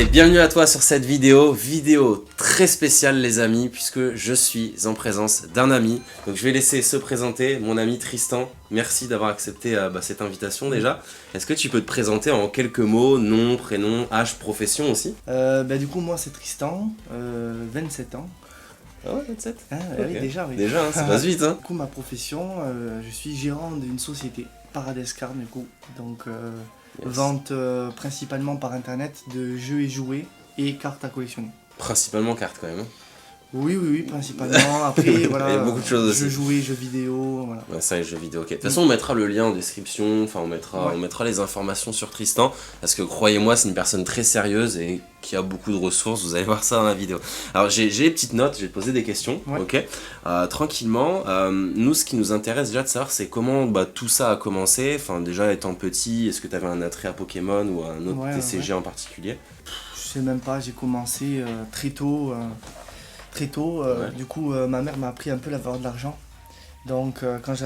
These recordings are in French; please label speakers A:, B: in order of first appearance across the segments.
A: Allez, bienvenue à toi sur cette vidéo très spéciale les amis, puisque je suis en présence d'un ami. Donc je vais laisser se présenter, mon ami Tristan. Merci d'avoir accepté cette invitation déjà. Est-ce que tu peux te présenter en quelques mots, nom, prénom, âge, profession aussi?
B: Du coup moi c'est Tristan, 27 ans.
A: Ah ouais, 27
B: Oui, déjà, oui.
A: Déjà, hein, ça passe vite. Hein.
B: Du coup ma profession, je suis gérant d'une société, Paradescar du coup. Donc vente principalement par internet de jeux et jouets et cartes à collectionner.
A: Principalement cartes quand même. Hein.
B: Oui, principalement. Après, voilà,
A: il y a beaucoup de choses aussi.
B: Jeux jouets, jeux vidéo, voilà.
A: Ouais, ça, les jeux vidéo, ok. De toute façon, on mettra le lien en description, enfin, on mettra les informations sur Tristan, parce que croyez-moi, c'est une personne très sérieuse et qui a beaucoup de ressources, vous allez voir ça dans la vidéo. Alors, j'ai les petites notes, je vais te poser des questions, ok. Tranquillement, nous, ce qui nous intéresse déjà de savoir, c'est comment tout ça a commencé, enfin, déjà, étant petit, est-ce que tu avais un attrait à Pokémon ou à un autre TCG en particulier?
B: Je sais même pas, j'ai commencé très tôt. Du coup ma mère m'a appris un peu la valeur de l'argent. Donc parce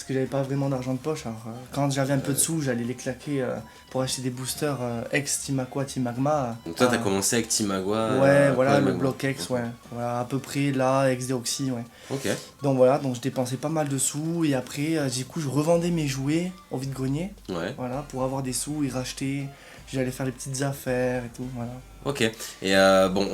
B: que j'avais pas vraiment d'argent de poche, alors quand j'avais un peu de sous, j'allais les claquer pour acheter des boosters ex Team Aqua, Team Magma.
A: Donc toi t'as commencé avec Team Agua.
B: Ouais, voilà, le bloc ex, ouais. Voilà, à peu près là, ex Deoxy, ouais.
A: Ok.
B: Donc voilà, donc je dépensais pas mal de sous et après du coup je revendais mes jouets au vide-grenier.
A: Ouais.
B: Voilà, pour avoir des sous et racheter. J'allais faire les petites affaires et tout, voilà.
A: Ok, et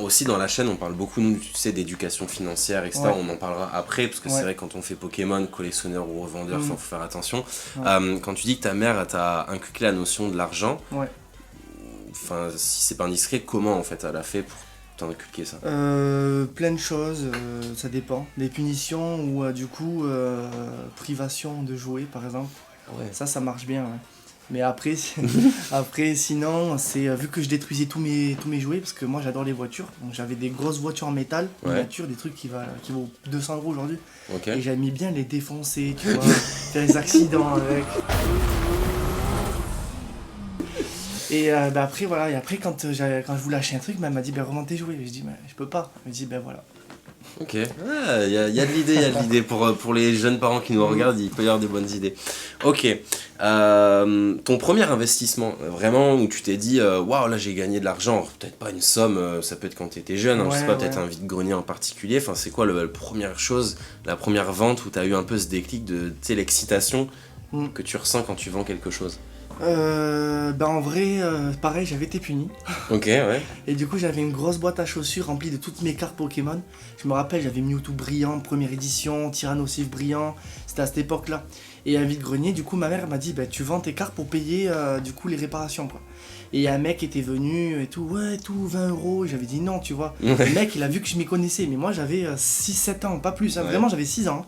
A: aussi dans la chaîne on parle beaucoup, nous, tu sais, d'éducation financière, etc. Ouais. On en parlera après, parce que c'est vrai que quand on fait Pokémon, collectionneur ou revendeur, faut faire attention. Ouais. Quand tu dis que ta mère t'a inculqué la notion de l'argent, enfin, si c'est pas indiscret, comment en fait elle a fait pour t'en inculquer ça?
B: Plein de choses, ça dépend. Des punitions ou du coup, privation de jouer par exemple. Ouais. Ça marche bien, ouais. Mais après, sinon, c'est vu que je détruisais tous mes jouets, parce que moi j'adore les voitures, donc j'avais des grosses voitures en métal, miniatures, des trucs qui vaut 200 € aujourd'hui. Et j'aimais bien les défoncer, tu vois, faire des accidents avec. Et après, voilà, et après quand je voulais acheter un truc, elle m'a dit revends tes jouets. Et je dis je peux pas. Elle me dit voilà.
A: Ok, il y a de l'idée, pour les jeunes parents qui nous regardent, il peut y avoir des bonnes idées. Ok, ton premier investissement, vraiment, où tu t'es dit, waouh, là j'ai gagné de l'argent, peut-être pas une somme, ça peut être quand tu étais jeune, je sais pas, peut-être un vide-grenier en particulier, enfin c'est quoi la première chose, la première vente où tu as eu un peu ce déclic de, tu sais, l'excitation que tu ressens quand tu vends quelque chose?
B: En vrai, pareil, j'avais été puni.
A: Ok, ouais.
B: Et du coup, j'avais une grosse boîte à chaussures remplie de toutes mes cartes Pokémon. Je me rappelle, j'avais Mewtwo brillant, première édition, Tyrannosif brillant, c'était à cette époque-là. Et un vide-grenier, du coup, ma mère m'a dit, tu vends tes cartes pour payer du coup les réparations, quoi. Et un mec était venu et tout, 20 €. Et j'avais dit non, tu vois. Le mec, il a vu que je m'y connaissais, mais moi j'avais 6-7 ans, pas plus, hein. Vraiment, j'avais 6 ans.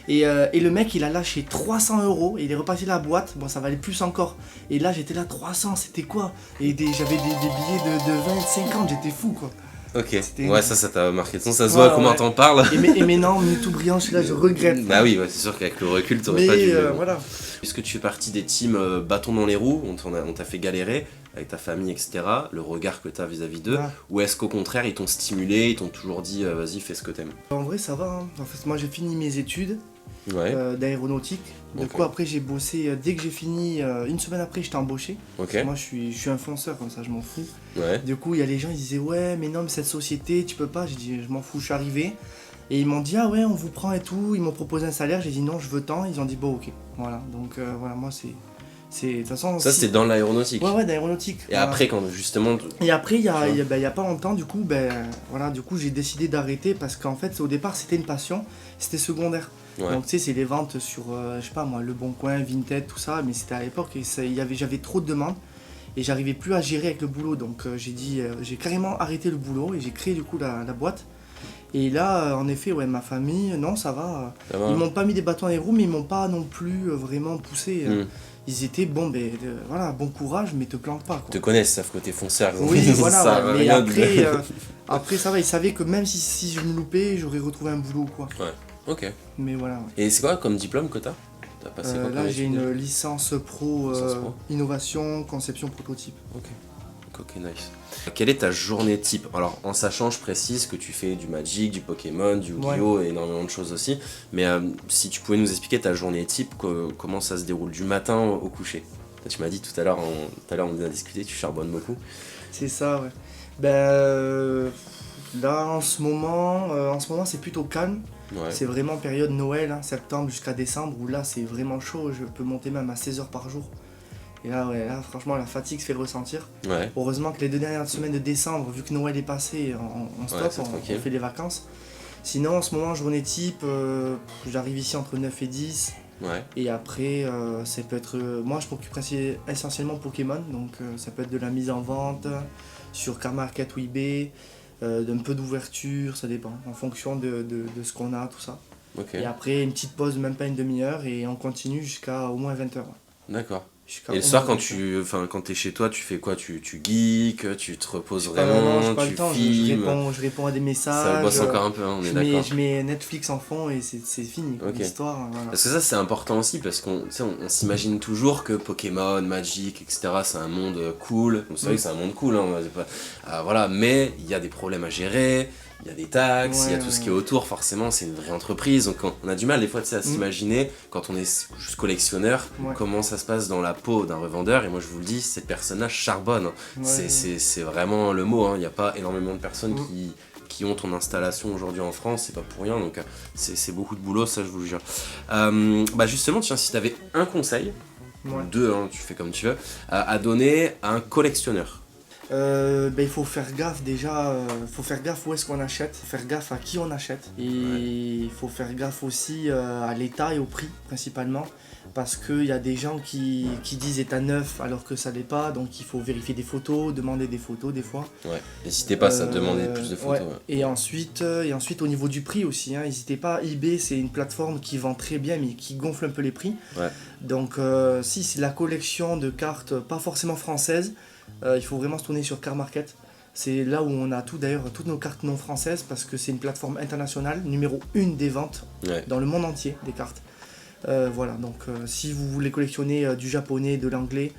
B: Et le mec il a lâché 300 € et il est reparti la boîte, bon ça valait plus encore. Et là j'étais là 300, c'était quoi? Et j'avais des billets de 20, 50, j'étais fou quoi.
A: Ok, ouais ça t'a marqué, ça se voit comment t'en parles.
B: Et maintenant, tout brillant, je suis là, je regrette.
A: Bah oui, c'est sûr qu'avec le recul t'aurais pas dû.
B: Voilà.
A: Puisque tu fais partie des teams bâtons dans les roues, on t'a fait galérer avec ta famille, etc., le regard que t'as vis-à-vis d'eux, ou est-ce qu'au contraire ils t'ont stimulé, ils t'ont toujours dit vas-y fais ce que t'aimes?
B: En vrai ça va, hein. En fait moi j'ai fini mes études d'aéronautique. Du coup après j'ai bossé, dès que j'ai fini, une semaine après j'étais embauché. Moi je suis un fonceur comme ça, je m'en fous. Du coup il y a les gens, ils disaient ouais mais non mais cette société tu peux pas, j'ai dit je m'en fous, je suis arrivé. Et ils m'ont dit ah ouais on vous prend et tout, ils m'ont proposé un salaire, j'ai dit non je veux tant, ils ont dit bon ok. Voilà, donc voilà moi c'est de toute façon...
A: Ça c'est dans l'aéronautique.
B: Ouais d'aéronautique.
A: Et après quand justement...
B: Et après il y a pas longtemps du coup, du coup j'ai décidé d'arrêter parce qu'en fait au départ c'était une passion, c'était secondaire. Donc tu sais c'est les ventes sur, je sais pas moi, Le Bon Coin, Vinted, tout ça, mais c'était à l'époque et j'avais trop de demandes et j'arrivais plus à gérer avec le boulot, donc j'ai carrément arrêté le boulot et j'ai créé du coup la boîte. Et là en effet ma famille, non ça va, ils m'ont pas mis des bâtons dans les roues mais ils m'ont pas non plus vraiment poussé. Ils étaient bon courage mais te plante pas quoi.
A: Te connaissent, savent que t'es fonceur.
B: Oui voilà, mais après ça va, ils savaient que même si je me loupais j'aurais retrouvé un boulot quoi.
A: Ouais. Ok.
B: Mais voilà.
A: Et c'est quoi comme diplôme que t'as passé quoi?
B: Là j'ai une licence pro, innovation, conception prototype.
A: Ok, nice. Quelle est ta journée type? Alors en sachant, je précise que tu fais du Magic, du Pokémon, du Yu-Gi-Oh! Et énormément de choses aussi. Mais si tu pouvais nous expliquer ta journée type, comment ça se déroule du matin au coucher? Tu m'as dit tout à l'heure, on a discuté, tu charbonnes beaucoup.
B: C'est ça, ouais. Ben, là, en ce moment c'est plutôt calme.
A: Ouais.
B: C'est vraiment période Noël, hein, septembre jusqu'à décembre, où là, c'est vraiment chaud. Je peux monter même à 16 heures par jour. Et là, ouais, là, franchement, la fatigue se fait ressentir.
A: Ouais.
B: Heureusement que les 2 dernières semaines de décembre, vu que Noël est passé, on
A: Ouais,
B: stoppe,
A: c'est
B: on
A: tranquille.
B: fait les vacances. Sinon, en ce moment, journée type, j'arrive ici entre 9 et 10.
A: Ouais.
B: Et après, ça peut être. Moi, je m'occupe essentiellement Pokémon, donc ça peut être de la mise en vente sur Car Market ou eBay, d'un peu d'ouverture, ça dépend, en fonction de ce qu'on a, tout ça.
A: Ok.
B: Et après, une petite pause, même pas une demi-heure, et on continue jusqu'à au moins 20 heures.
A: D'accord.
B: Jusqu'à
A: Et le
B: au
A: soir,
B: moins
A: quand
B: 20 heures.
A: quand t'es chez toi, tu fais quoi? Tu geeks, tu te reposes
B: Non, j'ai
A: vraiment,
B: pas le
A: tu
B: temps,
A: filmes.
B: je réponds à des
A: Ça
B: messages,
A: bosse encore un peu, hein, on est d'accord.
B: je mets Netflix en fond et c'est fini, quoi,
A: Ok.
B: l'histoire, voilà.
A: Parce que ça, c'est important aussi, parce qu'on tu sais, on s'imagine toujours que Pokémon, Magic, etc., c'est un monde cool. Donc, c'est vrai que c'est un monde cool, hein, c'est pas- voilà. Mais il y a des problèmes à gérer, il y a des taxes, il y a
B: Ouais,
A: tout ce qui est
B: ouais.
A: autour, forcément, c'est une vraie entreprise. Donc on a du mal, des fois, tu sais, à s'imaginer, quand on est juste collectionneur,
B: Ouais.
A: comment ça se passe dans la peau d'un revendeur. Et moi, je vous le dis, cette personne-là charbonne, hein.
B: Ouais.
A: C'est vraiment le mot, hein. Il n'y a pas énormément de personnes qui ont ton installation aujourd'hui en France, c'est pas pour rien, donc c'est beaucoup de boulot, ça je vous le jure. Bah justement, tiens, si t'avais un conseil, ou
B: Ouais.
A: deux, hein, tu fais comme tu veux, à donner à un collectionneur.
B: Ben, il faut faire gaffe déjà, faut faire gaffe où est-ce qu'on achète, faire gaffe à qui on achète. Et il faut faire gaffe aussi à l'état et au prix principalement. Parce qu'il y a des gens qui disent état neuf alors que ça l'est pas, donc il faut vérifier des photos, demander des photos des fois.
A: Ouais, n'hésitez pas à demander plus de photos.
B: Ouais.
A: Ouais.
B: Et ensuite au niveau du prix aussi, hein, n'hésitez pas, eBay c'est une plateforme qui vend très bien mais qui gonfle un peu les prix.
A: Ouais.
B: Donc si c'est la collection de cartes pas forcément françaises, il faut vraiment se tourner sur Car Market. C'est là où on a d'ailleurs toutes nos cartes non françaises parce que c'est une plateforme internationale, numéro 1 des ventes
A: Ouais.
B: dans le monde entier des cartes. Voilà, donc si vous voulez collectionner du japonais, de l'anglais,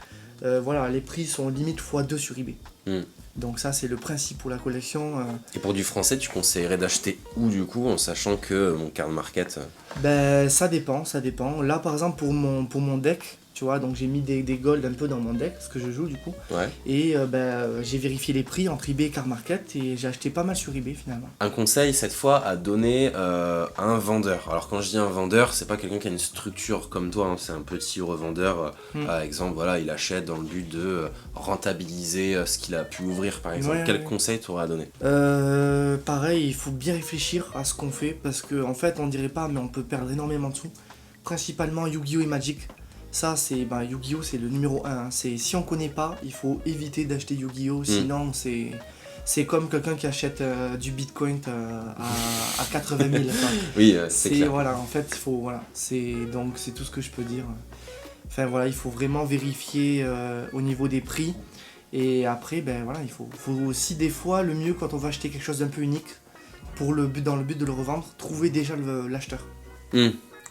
B: voilà, les prix sont limite x2 sur eBay.
A: Mm.
B: Donc ça c'est le principe pour la collection.
A: Et pour du français, tu conseillerais d'acheter où du coup, en sachant que mon card market.
B: Ben ça dépend, ça dépend. Là par exemple pour mon deck, tu vois, donc j'ai mis des golds un peu dans mon deck, ce que je joue du coup.
A: Ouais.
B: Et j'ai vérifié les prix entre eBay et Car Market et j'ai acheté pas mal sur eBay finalement.
A: Un conseil cette fois à donner à un vendeur. Alors quand je dis un vendeur, c'est pas quelqu'un qui a une structure comme toi, hein, c'est un petit revendeur. Par exemple, voilà, il achète dans le but de rentabiliser ce qu'il a pu ouvrir par exemple.
B: Ouais,
A: Quel
B: ouais.
A: conseil tu aurais à donner?
B: Pareil, il faut bien réfléchir à ce qu'on fait parce qu'en fait on dirait pas mais on peut perdre énormément de sous. Principalement Yu-Gi-Oh! Et Magic. Ça c'est Yu-Gi-Oh! C'est le numéro 1. Hein. Si on connaît pas, il faut éviter d'acheter Yu-Gi-Oh! Sinon c'est comme quelqu'un qui achète du Bitcoin à 80 000. Enfin,
A: Oui, c'est clair.
B: voilà, en fait, c'est tout ce que je peux dire. Enfin voilà, il faut vraiment vérifier au niveau des prix. Et après, ben voilà, il faut aussi des fois, le mieux quand on va acheter quelque chose d'un peu unique, dans le but de le revendre, trouver déjà l'acheteur.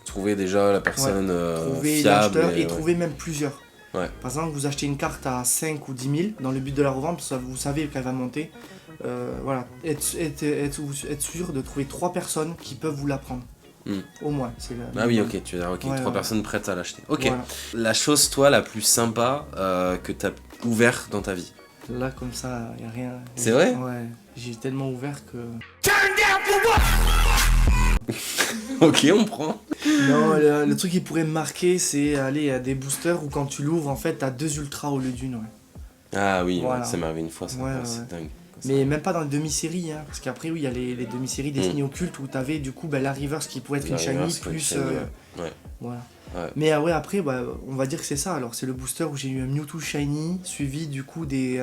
A: Trouver déjà la personne
B: Trouver
A: fiable.
B: l'acheteur et
A: Ouais.
B: trouver même plusieurs.
A: Ouais.
B: Par exemple, vous achetez une carte à 5 ou 10 000 dans le but de la revendre, parce que vous savez qu'elle va monter. Voilà, être sûr de trouver 3 personnes qui peuvent vous la prendre. Au moins.
A: Ah oui, ok, tu veux dire, ok,
B: Ouais,
A: 3
B: ouais.
A: personnes prêtes à l'acheter. Ok.
B: Voilà.
A: La chose, toi, la plus sympa que t'as ouvert dans ta vie.
B: Là, comme ça, y a rien.
A: C'est vrai?
B: Ouais, j'ai tellement ouvert que.
A: Ok, on prend.
B: Non, le truc qui pourrait me marquer, c'est aller à des boosters où quand tu l'ouvres, en fait, t'as 2 ultras au lieu d'une. Ouais.
A: Ah oui,
B: Voilà.
A: ouais, ça m'est arrivé une fois, ça.
B: Ouais,
A: Ouais,
B: ouais.
A: c'est dingue.
B: Mais même pas dans les demi-séries, hein, parce qu'après, oui, il y a les demi-séries Destiny occultes où t'avais du coup la reverse qui pouvait être
A: La
B: une shiny
A: reverse,
B: plus.
A: shiny, ouais.
B: Voilà.
A: Ouais.
B: Mais ouais, après, on va dire que c'est ça. Alors, c'est le booster où j'ai eu un Mewtwo shiny, suivi du coup des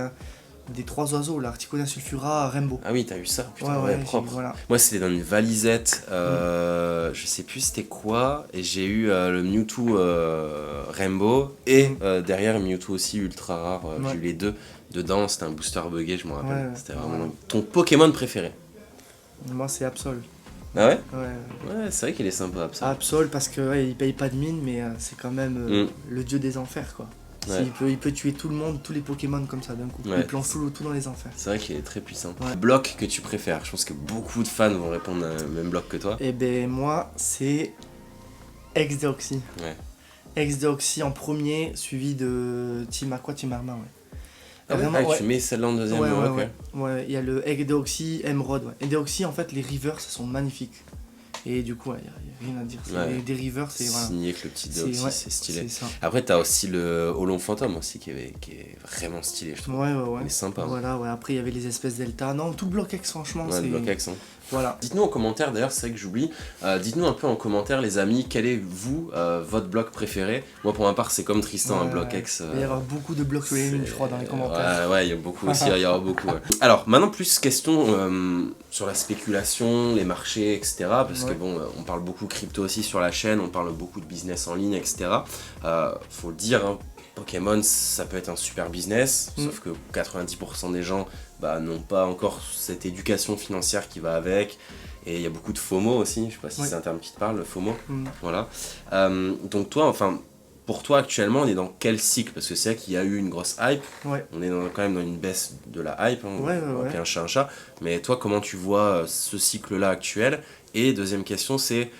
B: 3 oiseaux, l'Articuno Sulfura, Rainbow.
A: Ah oui, t'as eu ça, putain,
B: Ouais,
A: propre.
B: voilà.
A: Moi, c'était dans une valisette, je sais plus c'était quoi, et j'ai eu le Mewtwo Rainbow, et derrière Mewtwo aussi ultra rare, j'ai eu les deux. Dedans, c'était un booster buggé, je me rappelle.
B: Ouais,
A: C'était vraiment ton Pokémon préféré.
B: Moi, c'est Absol.
A: Ah ouais?
B: Ouais.
A: Ouais, c'est vrai qu'il est sympa, ça.
B: Absol, parce que il paye pas de mine, mais c'est quand même le dieu des enfers, quoi.
A: Ouais.
B: Il peut tuer tout le monde, tous les Pokémon comme ça d'un coup.
A: Ouais.
B: Il plonge tout dans les enfers.
A: C'est vrai qu'il est très puissant.
B: Ouais.
A: Bloc que tu préfères. Je pense que beaucoup de fans vont répondre à le même bloc que toi.
B: Et ben moi, c'est Ex-Deoxy.
A: Ouais.
B: Ex-Deoxy en premier, suivi de Team Aqua, Team Arma, ouais.
A: Ah ouais,
B: Vraiment, ouais.
A: tu mets celle-là en deuxième,
B: Ouais, ouais,
A: ok.
B: ouais. Ouais, il y a le Edeoxy, Emerald. Ouais. Edeoxy, en fait, les rivers, sont magnifiques. Et du coup, il n'y a rien à dire.
A: Ouais.
B: Des rivers, c'est. Voilà.
A: Signé avec le petit Deoxys,
B: Ouais,
A: c'est stylé.
B: c'est ça.
A: Après, t'as aussi le Olon Fantôme aussi qui est vraiment stylé, je trouve.
B: Ouais, ouais, ouais.
A: Il est sympa.
B: Voilà, ouais. Après, il y avait les espèces Delta. Non, tout le bloc X, franchement,
A: Ouais,
B: c'est.
A: le Block X, hein.
B: Voilà.
A: Dites-nous en commentaire, d'ailleurs, c'est vrai que j'oublie, dites-nous un peu en commentaire, les amis, quel est, vous, votre bloc préféré. Moi, pour ma part, c'est comme Tristan, un bloc X.
B: Il va y avoir beaucoup de blocs Lenin, je crois, dans les commentaires.
A: Ouais, il y a beaucoup aussi, il y aura beaucoup. Ouais. Alors, maintenant, plus question sur la spéculation, les marchés, etc. Parce que bon, on parle beaucoup crypto aussi sur la chaîne, on parle beaucoup de business en ligne, etc. Faut le dire, hein, Pokémon, ça peut être un super business, sauf que 90% des gens n'ont pas encore cette éducation financière qui va avec. Et il y a beaucoup de FOMO aussi, je sais pas si c'est un terme qui te parle, le FOMO. Voilà. Donc toi, enfin, pour toi actuellement, on est dans quel cycle? Parce que c'est vrai qu'il y a eu une grosse hype, on est quand même dans une baisse de la hype, on va appeler un chat un chat. Mais toi, comment tu vois ce cycle-là actuel? Et deuxième question, c'est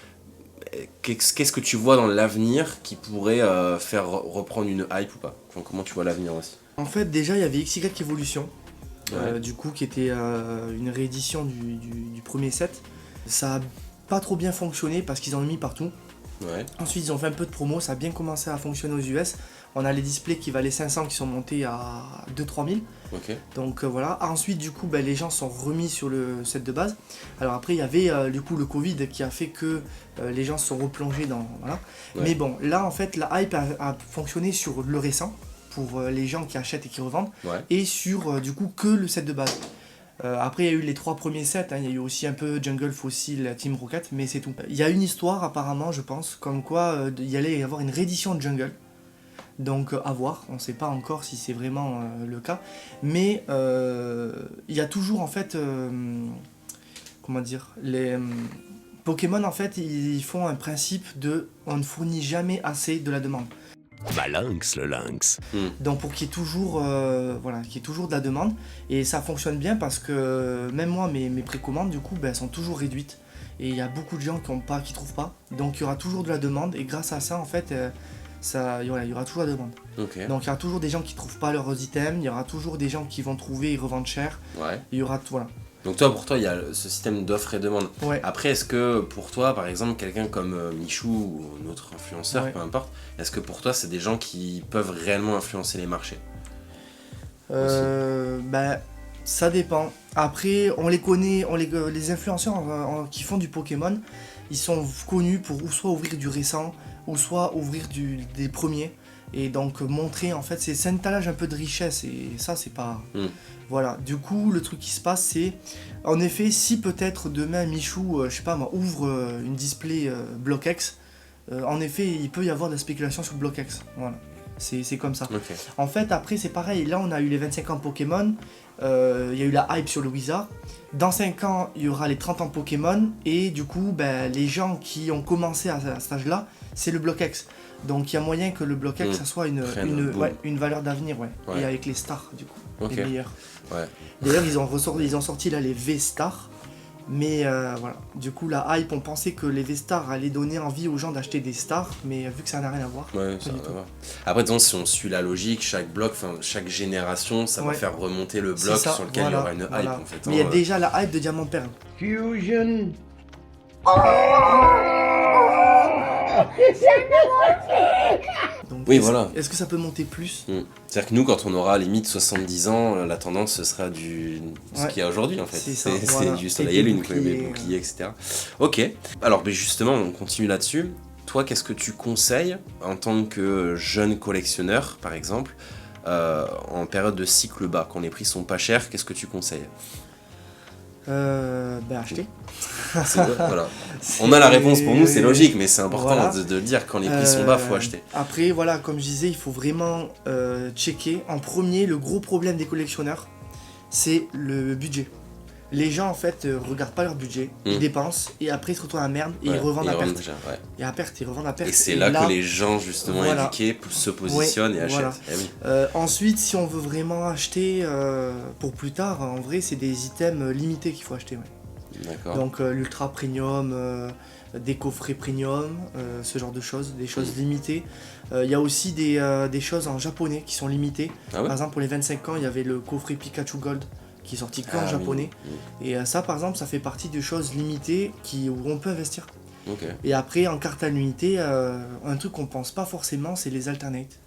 A: qu'est-ce que tu vois dans l'avenir qui pourrait faire reprendre une hype ou pas? Enfin, comment tu vois l'avenir aussi?
B: En fait, déjà, il y avait XY Evolution, du coup, qui était une réédition du premier set. Ça a pas trop bien fonctionné parce qu'ils en ont mis partout. Ensuite, ils ont fait un peu de promo, ça a bien commencé à fonctionner aux US. On a les displays qui valaient 500 qui sont montés à 2-3 000. Donc voilà. Ensuite, du coup, les gens sont remis sur le set de base. Alors après, il y avait du coup le Covid qui a fait que les gens se sont replongés dans. Voilà. Mais bon, là en fait, la hype a fonctionné sur le récent pour les gens qui achètent et qui revendent, et sur du coup que le set de base. Après, il y a eu les 3 premiers sets, il y a eu aussi un peu Jungle, Fossil, Team Rocket, mais c'est tout. Il y a une histoire apparemment, je pense, comme quoi il y allait y avoir une réédition de Jungle. Donc à voir, on ne sait pas encore si c'est vraiment le cas. Mais il y a toujours en fait, comment dire, les Pokémon en fait, ils font un principe de on ne fournit jamais assez de la demande.
C: Bah lynx, le lynx.
B: Donc pour qu'il y ait toujours, qu'il y ait toujours de la demande. Et ça fonctionne bien parce que même moi, mes précommandes, du coup, elles sont toujours réduites. Et il y a beaucoup de gens qui trouvent pas. Donc il y aura toujours de la demande. Et grâce à ça, en fait, il y aura toujours la demande. Donc il y aura toujours des gens qui trouvent pas leurs items. Il y aura toujours des gens qui vont trouver et revendre cher. Il y aura voilà.
A: Donc pour toi, il y a ce système d'offre et demande. Après, est-ce que pour toi, par exemple, quelqu'un comme Michou ou un autre influenceur, peu importe, est-ce que pour toi, c'est des gens qui peuvent réellement influencer les marchés?
B: Ça dépend. Après, on les connaît, les influenceurs qui font du Pokémon, ils sont connus pour ou soit ouvrir du récent, ou soit ouvrir des premiers. Et donc montrer, en fait, c'est un étalage un peu de richesse, et ça, c'est pas... Voilà, du coup, le truc qui se passe, c'est... En effet, si peut-être demain, Michou, je sais pas moi, ouvre une display Block X, en effet, il peut y avoir de la spéculation sur Block X. Voilà, c'est comme ça. En fait, après, c'est pareil. Là, on a eu les 25 ans Pokémon, il y a eu la hype sur le Wizard. Dans 5 ans, il y aura les 30 ans Pokémon, et du coup, les gens qui ont commencé à cet âge-là, c'est le Block X. Donc il y a moyen que le Block X, ça soit une valeur d'avenir, et avec les stars, du coup, les meilleurs. D'ailleurs, ils ont sorti là les V-Stars, mais voilà. Du coup, la hype, on pensait que les V-Stars allaient donner envie aux gens d'acheter des stars, mais vu que ça n'a rien à voir,
A: ça n'a rien à voir. Après, disons, si on suit la logique, chaque bloc, chaque génération, ça va faire remonter le bloc sur lequel il y aura une hype, en fait.
B: Mais il y a déjà la hype de Diamant Perle.
D: Fusion.
B: Donc,
A: oui, voilà.
B: Est-ce que ça peut monter plus?
A: C'est-à-dire que nous, quand on aura limite 70 ans, la tendance, ce sera ce qu'il y a aujourd'hui, en fait. C'est du soleil et lune, les boucliers, etc. Ok. Alors, justement, on continue là-dessus. Toi, qu'est-ce que tu conseilles en tant que jeune collectionneur, par exemple, en période de cycle bas, quand les prix sont pas chers, qu'est-ce que tu conseilles?
B: Acheter.
A: Voilà. On a la réponse pour nous, c'est logique, mais c'est important de le dire, quand les prix sont bas, faut acheter.
B: Après, voilà, comme je disais, il faut vraiment checker. En premier, le gros problème des collectionneurs, c'est le budget. Les gens, en fait, regardent pas leur budget, ils dépensent, et après ils se retrouvent à la merde, et ils revendent à perte. Et à perte, ils revendent à perte.
A: Et c'est là que les gens, justement, éduqués se positionnent et achètent.
B: Ensuite, si on veut vraiment acheter pour plus tard, en vrai, c'est des items limités qu'il faut acheter. Donc l'ultra premium, des coffrets premium, ce genre de choses, des choses limitées. Il y a aussi des choses en japonais qui sont limitées.
A: Ah ouais?
B: Par exemple, pour les 25 ans, il y avait le coffret Pikachu Gold qui est sorti qu'en japonais.
A: Oui.
B: Et ça, par exemple, ça fait partie de choses limitées où on peut investir.
A: Ok.
B: Et après, en carte annuité, un truc qu'on pense pas forcément, c'est les alternates.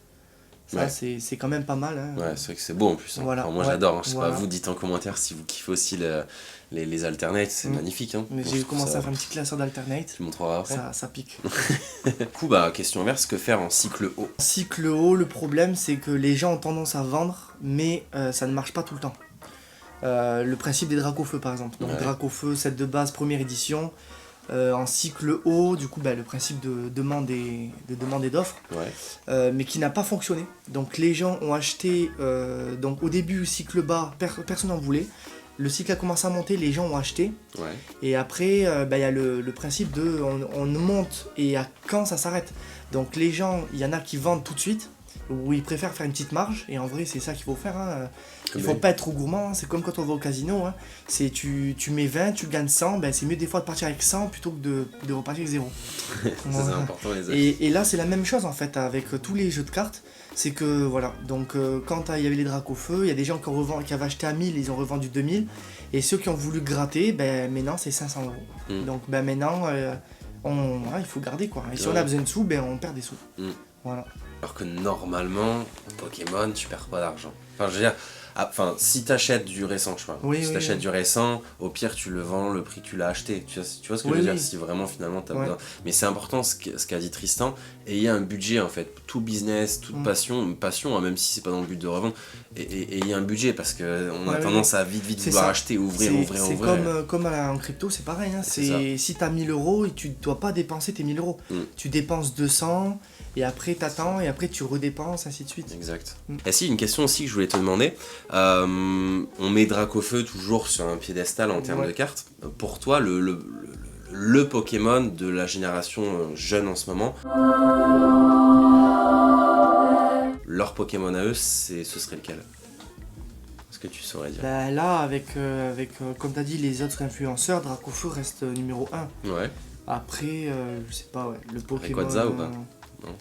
B: Ça,
A: Ouais.
B: c'est quand même pas mal. Hein.
A: Ouais, c'est vrai que c'est beau en plus. Hein.
B: Voilà,
A: Enfin, moi
B: ouais,
A: j'adore. Hein. Je sais
B: voilà.
A: pas, vous dites en commentaire si vous kiffez aussi les alternates, c'est magnifique. Hein.
B: Mais
A: Donc,
B: j'ai
A: je trouve
B: commencé
A: ça-
B: à faire un petit classeur d'alternates.
A: Tu montreras après.
B: Ça pique.
A: Du coup, bah, question inverse, que faire en cycle haut?
B: Cycle haut, le problème c'est que les gens ont tendance à vendre, mais ça ne marche pas tout le temps. Le principe des Dracofeu par exemple. Donc
A: Ouais.
B: Dracofeu, set de base, première édition. En cycle haut, du coup, le principe de demande et d'offre,
A: Ouais.
B: mais qui n'a pas fonctionné. Donc les gens ont acheté, donc au début, cycle bas, personne n'en voulait. Le cycle a commencé à monter, les gens ont acheté.
A: Ouais.
B: Et après, il y a le principe de on monte et à quand ça s'arrête. Donc les gens, il y en a qui vendent tout de suite, ou ils préfèrent faire une petite marge, et en vrai c'est ça qu'il faut faire. Hein. Il faut pas être trop gourmand, hein. C'est comme quand on va au casino. Hein. C'est tu mets 20, tu gagnes 100, c'est mieux des fois de partir avec 100 plutôt que de repartir avec 0.
A: Ça, c'est important les achats.
B: Et là c'est la même chose en fait avec tous les jeux de cartes. C'est que voilà, donc quand il y avait les Dracofeu, il y a des gens qui avaient acheté à 1000, ils ont revendu 2000. Et ceux qui ont voulu gratter, maintenant c'est 500 €. Donc maintenant, il faut garder quoi. Et si on a besoin de sous, on perd des sous. Voilà.
A: Alors que normalement, Pokémon, tu perds pas d'argent. Enfin, je veux dire, si t'achètes du récent, je sais pas. Si t'achètes du récent, au pire, tu le vends le prix que tu l'as acheté. Tu vois ce que je veux dire? Si vraiment, finalement, t'as besoin. Mais c'est important ce qu'a dit Tristan. Et il y a un budget, en fait. Tout business, toute passion, hein, même si c'est pas dans le but de revendre. Et il y a un budget parce qu'on a tendance à vite vouloir acheter, ouvrir.
B: C'est comme en crypto, c'est pareil. Hein. Si t'as 1000 €, tu dois pas dépenser tes 1000 €. Tu dépenses 200, et après t'attends, et après tu redépenses, ainsi de suite.
A: Exact. Et si, une question aussi que je voulais te demander. On met Dracofeu toujours sur un piédestal en termes de cartes. Pour toi, le Pokémon de la génération jeune en ce moment, leur Pokémon à eux, ce serait lequel? Est-ce que tu saurais dire?
B: Là, avec comme tu as dit, les autres influenceurs, Dracofeu reste numéro 1.
A: Ouais.
B: Après, je sais pas, le Pokémon...
A: Rayquaza ou pas? Non.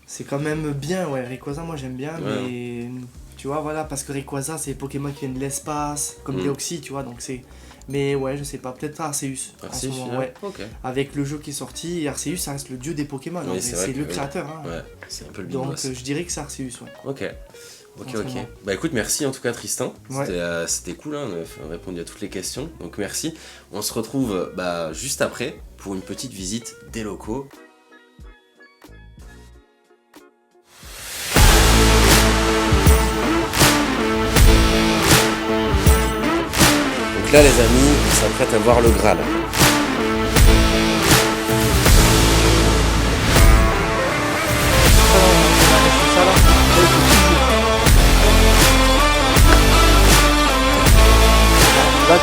B: C'est quand même bien, Rayquaza, moi j'aime bien, mais... Tu vois, voilà, parce que Rayquaza, c'est Pokémon qui viennent de l'espace, comme Deoxys, tu vois, donc c'est... Mais ouais, je sais pas, peut-être Arceus.
A: Arceus,
B: en ce moment,
A: ok.
B: Avec le jeu qui est sorti, Arceus, ça reste le dieu des Pokémon,
A: Oui,
B: c'est le créateur. Hein.
A: Ouais, c'est un peu le big
B: Donc
A: boss.
B: je dirais que c'est Arceus,
A: Ok. Bah écoute, merci en tout cas Tristan.
B: Ouais.
A: C'était cool, hein, on a répondu à toutes les questions, donc merci. On se retrouve juste après pour une petite visite des locaux. Donc là les amis, on s'apprête à voir le Graal.
B: Là,